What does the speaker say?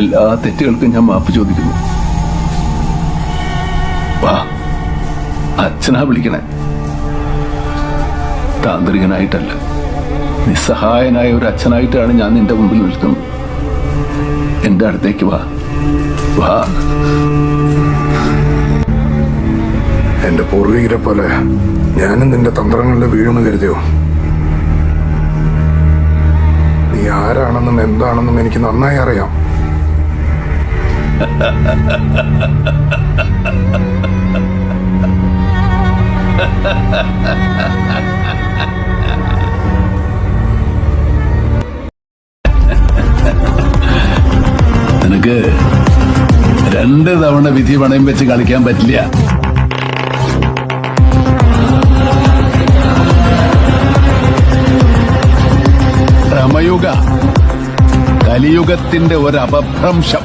എല്ലാ തെറ്റുകൾക്കും ഞാൻ മാപ്പ് ചോദിക്കുന്നു. വാ, അച്ഛനാ വിളിക്കണേ. താന്ത്രികനായിട്ടല്ല, നിസ്സഹായനായ ഒരു അച്ഛനായിട്ടാണ് ഞാൻ നിന്റെ മുമ്പിൽ നിൽക്കുന്നത്. എന്റെ അടുത്തേക്ക് വാ, വാ. എന്റെ പൂർവികരെ പോലെ ഞാനും നിന്റെ തന്ത്രങ്ങളിൽ വീഴുന്നു കരുതിയോ? നീ ആരാണെന്നും എന്താണെന്നും എനിക്ക് നന്നായി അറിയാം. നിനക്ക് 2 തവണ വിധി പണയം വെച്ച് കളിക്കാൻ പറ്റില്ല. ഭ്രമയുഗ കലിയുഗത്തിന്റെ ഒരു അപഭ്രംശം.